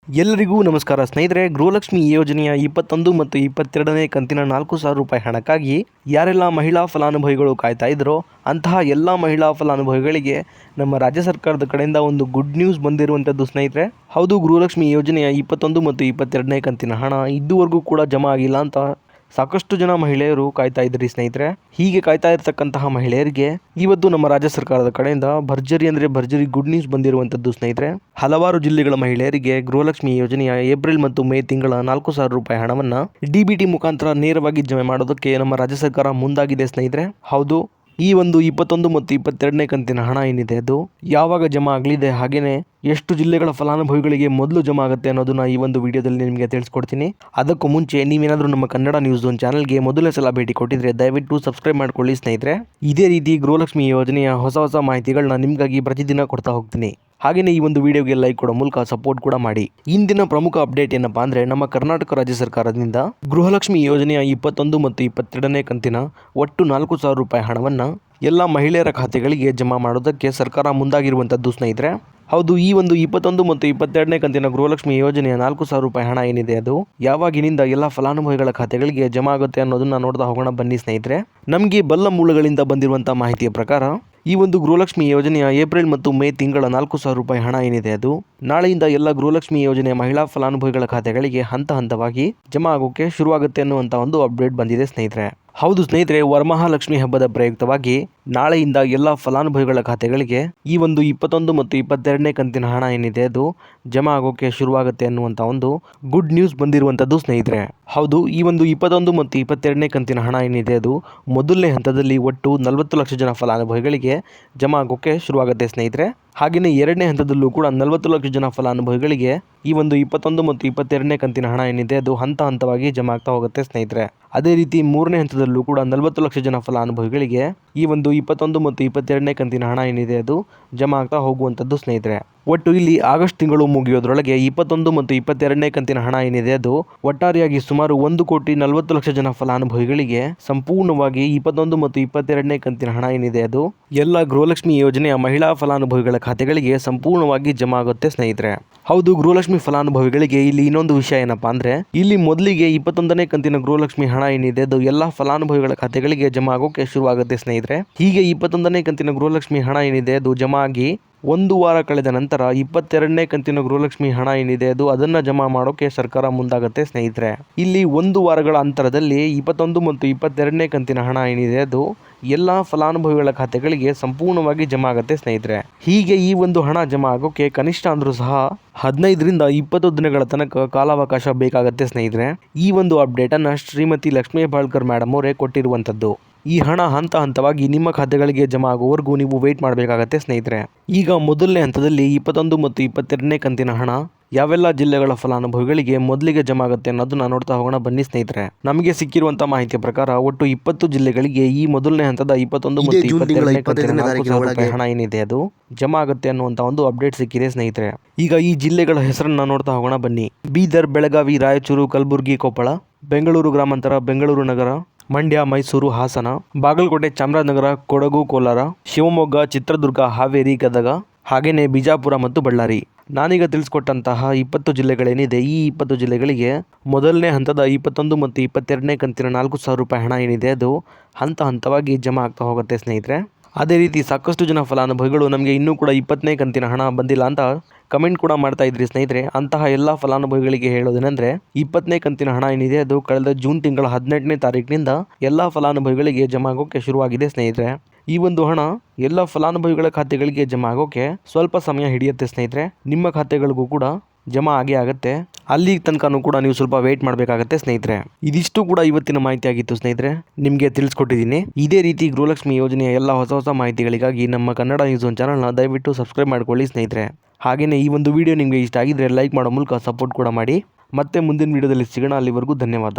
ಎಲ್ಲರಿಗೂ ನಮಸ್ಕಾರ ಸ್ನೇಹಿತರೆ. ಗೃಹಲಕ್ಷ್ಮಿ ಯೋಜನೆಯ 21 ಮತ್ತು 22ನೇ ಕಂತಿನ 4,000 ರೂಪಾಯಿ ಹಣಕ್ಕಾಗಿ ಯಾರೆಲ್ಲ ಮಹಿಳಾ ಫಲಾನುಭವಿಗಳು ಕಾಯ್ತಾ ಇದ್ರೋ ಅಂತಹ ಎಲ್ಲ ಮಹಿಳಾ ಫಲಾನುಭವಿಗಳಿಗೆ ನಮ್ಮ ರಾಜ್ಯ ಸರ್ಕಾರದ ಕಡೆಯಿಂದ ಒಂದು ಗುಡ್ ನ್ಯೂಸ್ ಬಂದಿರುವಂಥದ್ದು ಸ್ನೇಹಿತರೆ. ಹೌದು, ಗೃಹಲಕ್ಷ್ಮಿ ಯೋಜನೆಯ 21 ಮತ್ತು 22ನೇ ಕಂತಿನ ಹಣ ಇದುವರೆಗೂ ಕೂಡ ಜಮಾ ಆಗಿಲ್ಲ ಅಂತ ಸಾಕಷ್ಟು ಜನ ಮಹಿಳೆಯರು ಕಾಯ್ತಾ ಇದ್ರಿ ಸ್ನೇಹಿತರೆ. ಹೀಗೆ ಕಾಯ್ತಾ ಇರತಕ್ಕಂತಹ ಮಹಿಳೆಯರಿಗೆ ಇವತ್ತು ನಮ್ಮ ರಾಜ್ಯ ಸರ್ಕಾರದ ಕಡೆಯಿಂದ ಭರ್ಜರಿ ಗುಡ್ ನ್ಯೂಸ್ ಬಂದಿರುವಂಥದ್ದು ಸ್ನೇಹಿತರೆ. ಹಲವಾರು ಜಿಲ್ಲೆಗಳ ಮಹಿಳೆಯರಿಗೆ ಗೃಹಲಕ್ಷ್ಮಿ ಯೋಜನೆಯ ಏಪ್ರಿಲ್ ಮತ್ತು ಮೇ ತಿಂಗಳ 4,000 ರೂಪಾಯಿ ಹಣವನ್ನು DBT ಮುಖಾಂತರ ನೇರವಾಗಿ ಜಮೆ ಮಾಡೋದಕ್ಕೆ ನಮ್ಮ ರಾಜ್ಯ ಸರ್ಕಾರ ಮುಂದಾಗಿದೆ ಸ್ನೇಹಿತರೆ. ಹೌದು, ಈ ಒಂದು 21 ಮತ್ತು 22ನೇ ಕಂತಿನ ಹಣ ಏನಿದೆ ಅದು ಯಾವಾಗ ಜಮಾ ಆಗಲಿದೆ, ಹಾಗೆಯೇ ಎಷ್ಟು ಜಿಲ್ಲೆಗಳ ಫಲಾನುಭವಿಗಳಿಗೆ ಮೊದಲು ಜಮಾ ಆಗುತ್ತೆ ಅನ್ನೋದನ್ನ ಈ ಒಂದು ವಿಡಿಯೋದಲ್ಲಿ ನಿಮಗೆ ತಿಳಿಸ್ಕೊಡ್ತೀನಿ. ಅದಕ್ಕೂ ಮುಂಚೆ ನೀವೇನಾದರೂ ನಮ್ಮ ಕನ್ನಡ ನ್ಯೂಸ್ ಒನ್ ಚಾನಲ್ಗೆ ಮೊದಲನೇ ಸಲ ಭೇಟಿ ಕೊಟ್ಟಿದ್ರೆ ದಯವಿಟ್ಟು ಸಬ್ಸ್ಕ್ರೈಬ್ ಮಾಡ್ಕೊಳ್ಳಿ ಸ್ನೇಹಿತರೆ. ಇದೇ ರೀತಿ ಗೃಹಲಕ್ಷ್ಮಿ ಯೋಜನೆಯ ಹೊಸ ಮಾಹಿತಿಗಳನ್ನ ನಿಮಗಾಗಿ ಪ್ರತಿದಿನ ಕೊಡ್ತಾ ಹೋಗ್ತೀನಿ. ಹಾಗೆಯೇ ಈ ಒಂದು ವಿಡಿಯೋಗೆ ಲೈಕ್ ಕೊಡೋ ಮೂಲಕ ಸಪೋರ್ಟ್ ಕೂಡ ಮಾಡಿ. ಇಂದಿನ ಪ್ರಮುಖ ಅಪ್ಡೇಟ್ ಏನಪ್ಪಾ ಅಂದ್ರೆ, ನಮ್ಮ ಕರ್ನಾಟಕ ರಾಜ್ಯ ಸರ್ಕಾರದಿಂದ ಗೃಹಲಕ್ಷ್ಮಿ ಯೋಜನೆಯ 21 ಮತ್ತು 22ನೇ ಕಂತಿನ ಒಟ್ಟು 4,000 ರೂಪಾಯಿ ಹಣವನ್ನು ಎಲ್ಲ ಮಹಿಳೆಯರ ಖಾತೆಗಳಿಗೆ ಜಮಾ ಮಾಡೋದಕ್ಕೆ ಸರ್ಕಾರ ಮುಂದಾಗಿರುವಂಥದ್ದು ಸ್ನೇಹಿತರೆ. ಹೌದು, ಈ ಒಂದು 21 ಮತ್ತು 22ನೇ ಕಂತಿನ ಗೃಹಲಕ್ಷ್ಮಿ ಯೋಜನೆಯ 4,000 ರೂಪಾಯಿ ಹಣ ಏನಿದೆ ಅದು ಯಾವಾಗಿನಿಂದ ಎಲ್ಲ ಫಲಾನುಭವಿಗಳ ಖಾತೆಗಳಿಗೆ ಜಮಾ ಆಗುತ್ತೆ ಅನ್ನೋದನ್ನ ನೋಡ್ತಾ ಹೋಗೋಣ ಬನ್ನಿ ಸ್ನೇಹಿತರೆ. ನಮಗೆ ಬಲ್ಲ ಮೂಲಗಳಿಂದ ಬಂದಿರುವಂತಹ ಮಾಹಿತಿಯ ಪ್ರಕಾರ ಈ ಒಂದು ಗೃಹಲಕ್ಷ್ಮಿ ಯೋಜನೆಯ ಏಪ್ರಿಲ್ ಮತ್ತು ಮೇ ತಿಂಗಳ 4,000 ರೂಪಾಯಿ ಹಣ ಏನಿದೆ ಅದು ನಾಳೆಯಿಂದ ಎಲ್ಲ ಗೃಹಲಕ್ಷ್ಮಿ ಯೋಜನೆಯ ಮಹಿಳಾ ಫಲಾನುಭವಿಗಳ ಖಾತೆಗಳಿಗೆ ಹಂತವಾಗಿ ಜಮಾ ಆಗೋಕೆ ಶುರುವಾಗುತ್ತೆ ಅನ್ನುವಂಥ ಒಂದು ಅಪ್ಡೇಟ್ ಬಂದಿದೆ ಸ್ನೇಹಿತರೆ. ಹೌದು ಸ್ನೇಹಿತರೆ, ವರಮಹಾಲಕ್ಷ್ಮಿ ಹಬ್ಬದ ಪ್ರಯುಕ್ತವಾಗಿ ನಾಳೆಯಿಂದ ಎಲ್ಲ ಫಲಾನುಭವಿಗಳ ಖಾತೆಗಳಿಗೆ ಈ ಒಂದು 21 ಮತ್ತು 22ನೇ ಕಂತಿನ ಹಣ ಏನಿದೆ ಅದು ಜಮಾ ಆಗೋಕೆ ಶುರುವಾಗುತ್ತೆ ಅನ್ನುವಂಥ ಒಂದು ಗುಡ್ ನ್ಯೂಸ್ ಬಂದಿರುವಂಥದ್ದು ಸ್ನೇಹಿತರೆ. ಹೌದು, ಈ ಒಂದು 21 ಮತ್ತು 22ನೇ ಕಂತಿನ ಹಣ ಏನಿದೆ ಅದು ಮೊದಲನೇ ಹಂತದಲ್ಲಿ ಒಟ್ಟು 40 ಲಕ್ಷ ಜನ ಫಲಾನುಭವಿಗಳಿಗೆ ಜಮಾ ಆಗೋಕೆ ಶುರುವಾಗುತ್ತೆ ಸ್ನೇಹಿತರೆ. ಹಾಗೆಯೇ ಎರಡನೇ ಹಂತದಲ್ಲೂ ಕೂಡ 40 ಲಕ್ಷ ಜನ ಫಲಾನುಭವಿಗಳಿಗೆ ಈ ಒಂದು 21 ಮತ್ತು 22ನೇ ಕಂತಿನ ಹಣ ಏನಿದೆ ಅದು ಹಂತವಾಗಿ ಜಮಾ ಆಗ್ತಾ ಹೋಗುತ್ತೆ ಸ್ನೇಹಿತರೆ. ಅದೇ ರೀತಿ ಮೂರನೇ ಹಂತದಲ್ಲೂ ಕೂಡ 40 ಲಕ್ಷ ಜನ ಫಲಾನುಭವಿಗಳಿಗೆ ಈ ಒಂದು 21 ಮತ್ತು 22ನೇ ಕಂತಿನ ಹಣ ಏನಿದೆ ಅದು ಜಮಾ ಆಗ್ತಾ ಹೋಗುವಂಥದ್ದು ಸ್ನೇಹಿತರೆ. ಒಟ್ಟು ಇಲ್ಲಿ ಆಗಸ್ಟ್ ತಿಂಗಳು ಮುಗಿಯೋದ್ರೊಳಗೆ 21 ಮತ್ತು 22ನೇ ಕಂತಿನ ಹಣ ಏನಿದೆ ಅದು ಒಟ್ಟಾರೆಯಾಗಿ ಸುಮಾರು 1,40,00,000 ಜನ ಫಲಾನುಭವಿಗಳಿಗೆ ಸಂಪೂರ್ಣವಾಗಿ 21 ಮತ್ತು 22ನೇ ಕಂತಿನ ಹಣ ಏನಿದೆ ಅದು ಎಲ್ಲ ಗೃಹಲಕ್ಷ್ಮಿ ಯೋಜನೆಯ ಮಹಿಳಾ ಫಲಾನುಭವಿಗಳ ಖಾತೆಗಳಿಗೆ ಸಂಪೂರ್ಣವಾಗಿ ಜಮಾ ಆಗುತ್ತೆ ಸ್ನೇಹಿತರೆ. ಹೌದು, ಗೃಹಲಕ್ಷ್ಮಿ ಫಲಾನುಭವಿಗಳಿಗೆ ಇಲ್ಲಿ ಇನ್ನೊಂದು ವಿಷಯ ಏನಪ್ಪಾ ಅಂದ್ರೆ, ಇಲ್ಲಿ ಮೊದಲಿಗೆ 21ನೇ ಕಂತಿನ ಗೃಹಲಕ್ಷ್ಮಿ ಹಣ ಏನಿದೆ ಅದು ಎಲ್ಲ ಫಲಾನುಭವಿಗಳ ಖಾತೆಗಳಿಗೆ ಜಮಾ ಆಗೋಕೆ ಶುರುವಾಗುತ್ತೆ ಸ್ನೇಹಿತರೆ. ಹೀಗೆ 21ನೇ ಕಂತಿನ ಗೃಹಲಕ್ಷ್ಮಿ ಹಣ ಏನಿದೆ ಅದು ಜಮಾ ಆಗಿ ಒಂದು ವಾರ ಕಳೆದ ನಂತರ 22ನೇ ಕಂತಿನ ಗೃಹಲಕ್ಷ್ಮಿ ಹಣ ಏನಿದೆ ಅದು ಅದನ್ನ ಜಮಾ ಮಾಡೋಕೆ ಸರ್ಕಾರ ಮುಂದಾಗುತ್ತೆ ಸ್ನೇಹಿತರೆ. ಇಲ್ಲಿ ಒಂದು ವಾರಗಳ ಅಂತರದಲ್ಲಿ 21 ಮತ್ತು 22ನೇ ಕಂತಿನ ಹಣ ಏನಿದೆ ಅದು ಎಲ್ಲ ಫಲಾನುಭವಿಗಳ ಖಾತೆಗಳಿಗೆ ಸಂಪೂರ್ಣವಾಗಿ ಜಮಾ ಆಗುತ್ತೆ ಸ್ನೇಹಿತರೆ. ಹೀಗೆ ಈ ಒಂದು ಹಣ ಜಮಾ ಆಗೋಕೆ ಕನಿಷ್ಠ ಅಂದ್ರೂ ಸಹ 15ರಿಂದ 20 ದಿನಗಳ ತನಕ ಕಾಲಾವಕಾಶ ಬೇಕಾಗುತ್ತೆ ಸ್ನೇಹಿತರೆ. ಈ ಒಂದು ಅಪ್ಡೇಟ್ ಅನ್ನ ಶ್ರೀಮತಿ ಲಕ್ಷ್ಮೀ ಹೆಬ್ಬಾಳ್ಕರ್ ಮೇಡಮ್ ಅವರೇ ಕೊಟ್ಟಿರುವಂತದ್ದು. ಈ ಹಣ ಹಂತವಾಗಿ ನಿಮ್ಮ ಖಾತೆಗಳಿಗೆ ಜಮಾ ಆಗುವವರೆಗೂ ನೀವು ವೇಟ್ ಮಾಡಬೇಕಾಗತ್ತೆ ಸ್ನೇಹಿತರೆ. ಈಗ ಮೊದಲನೇ ಹಂತದಲ್ಲಿ 21 ಮತ್ತು 22ನೇ ಕಂತಿನ ಹಣ ಯಾವೆಲ್ಲ ಜಿಲ್ಲೆಗಳ ಫಲಾನುಭವಿಗಳಿಗೆ ಮೊದಲಿಗೆ ಜಮಾ ಆಗುತ್ತೆ ಅನ್ನೋದನ್ನ ನೋಡ್ತಾ ಹೋಗೋಣ ಬನ್ನಿ ಸ್ನೇಹಿತರೆ. ನಮಗೆ ಸಿಕ್ಕಿರುವಂತಹ ಮಾಹಿತಿಯ ಪ್ರಕಾರ ಒಟ್ಟು 20 ಜಿಲ್ಲೆಗಳಿಗೆ ಈ ಮೊದಲನೇ ಹಂತದ 21 ಮತ್ತು 22ನೇ ಕಂತಿನ 4,000 ರೂಪಾಯಿ ಹಣ ಏನಿದೆ ಅದು ಜಮಾ ಆಗುತ್ತೆ ಅನ್ನುವಂತ ಒಂದು ಅಪ್ಡೇಟ್ ಸಿಕ್ಕಿದೆ ಸ್ನೇಹಿತರೆ. ಈಗ ಈ ಜಿಲ್ಲೆಗಳ ಹೆಸರನ್ನ ನೋಡ್ತಾ ಹೋಗೋಣ ಬನ್ನಿ. ಬೀದರ್, ಬೆಳಗಾವಿ, ರಾಯಚೂರು, ಕಲಬುರಗಿ, ಕೊಪ್ಪಳ, ಬೆಂಗಳೂರು ಗ್ರಾಮಾಂತರ, ಬೆಂಗಳೂರು ನಗರ, ಮಂಡ್ಯ, ಮೈಸೂರು, ಹಾಸನ, ಬಾಗಲಕೋಟೆ, ಚಾಮರಾಜನಗರ, ಕೊಡಗು, ಕೋಲಾರ, ಶಿವಮೊಗ್ಗ, ಚಿತ್ರದುರ್ಗ, ಹಾವೇರಿ, ಗದಗ, ಹಾಗೆಯೇ ಬಿಜಾಪುರ ಮತ್ತು ಬಳ್ಳಾರಿ. ನಾನೀಗ ತಿಳಿಸ್ಕೊಟ್ಟಂತಹ 20 ಜಿಲ್ಲೆಗಳೇನಿದೆ ಈ 20 ಜಿಲ್ಲೆಗಳಿಗೆ ಮೊದಲನೇ ಹಂತದ 21 ಮತ್ತು 22ನೇ ಕಂತಿನ 4,000 ರೂಪಾಯಿ ಹಣ ಏನಿದೆ ಅದು ಹಂತವಾಗಿ ಜಮಾ ಆಗ್ತಾ ಹೋಗುತ್ತೆ ಸ್ನೇಹಿತರೆ. ಅದೇ ರೀತಿ ಸಾಕಷ್ಟು ಜನ ಫಲಾನುಭವಿಗಳು ನಮಗೆ ಇನ್ನೂ ಕೂಡ 20ನೇ ಕಂತಿನ ಹಣ ಬಂದಿಲ್ಲ ಅಂತ ಕಮೆಂಟ್ ಕೂಡ ಮಾಡ್ತಾ ಇದ್ರಿ ಸ್ನೇಹಿತರೆ. ಅಂತಹ ಎಲ್ಲ ಫಲಾನುಭವಿಗಳಿಗೆ ಹೇಳೋದೇನೆಂದ್ರೆ, 20ನೇ ಕಂತಿನ ಹಣ ಏನಿದೆ ಅದು ಕಳೆದ ಜೂನ್ ತಿಂಗಳ 18ನೇ ತಾರೀಕಿನಿಂದ ಎಲ್ಲ ಫಲಾನುಭವಿಗಳಿಗೆ ಜಮಾ ಆಗೋಕೆ ಶುರುವಾಗಿದೆ ಸ್ನೇಹಿತರೆ. ಈ ಒಂದು ಹಣ ಎಲ್ಲ ಫಲಾನುಭವಿಗಳ ಖಾತೆಗಳಿಗೆ ಜಮಾ ಆಗೋಕೆ ಸ್ವಲ್ಪ ಸಮಯ ಹಿಡಿಯುತ್ತೆ ಸ್ನೇಹಿತರೆ. ನಿಮ್ಮ ಖಾತೆಗಳಿಗೂ ಕೂಡ ಜಮಾ ಆಗುತ್ತೆ. ಅಲ್ಲಿ ತನಕನೂ ಕೂಡ ನೀವು ಸ್ವಲ್ಪ ವೇಟ್ ಮಾಡಬೇಕಾಗತ್ತೆ ಸ್ನೇಹಿತರೆ. ಇದಿಷ್ಟು ಕೂಡ ಇವತ್ತಿನ ಮಾಹಿತಿ ಆಗಿತ್ತು ಸ್ನೇಹಿತರೆ, ನಿಮಗೆ ತಿಳಿಸ್ಕೊಟ್ಟಿದ್ದೀನಿ. ಇದೇ ರೀತಿ ಗೃಹಲಕ್ಷ್ಮಿ ಯೋಜನೆಯ ಎಲ್ಲ ಹೊಸ ಮಾಹಿತಿಗಳಿಗಾಗಿ ನಮ್ಮ ಕನ್ನಡ ನ್ಯೂಸ್ ಒನ್ ಚಾನಲ್ನ ದಯವಿಟ್ಟು ಸಬ್ಸ್ಕ್ರೈಬ್ ಮಾಡ್ಕೊಳ್ಳಿ ಸ್ನೇಹಿತರೆ. ಹಾಗೆಯೇ ಈ ಒಂದು ವಿಡಿಯೋ ನಿಮಗೆ ಇಷ್ಟ ಆಗಿದ್ರೆ ಲೈಕ್ ಮಾಡೋ ಮೂಲಕ ಸಪೋರ್ಟ್ ಕೂಡ ಮಾಡಿ. ಮತ್ತೆ ಮುಂದಿನ ವಿಡಿಯೋದಲ್ಲಿ ಸಿಗೋಣ. ಅಲ್ಲಿವರೆಗೂ ಧನ್ಯವಾದ.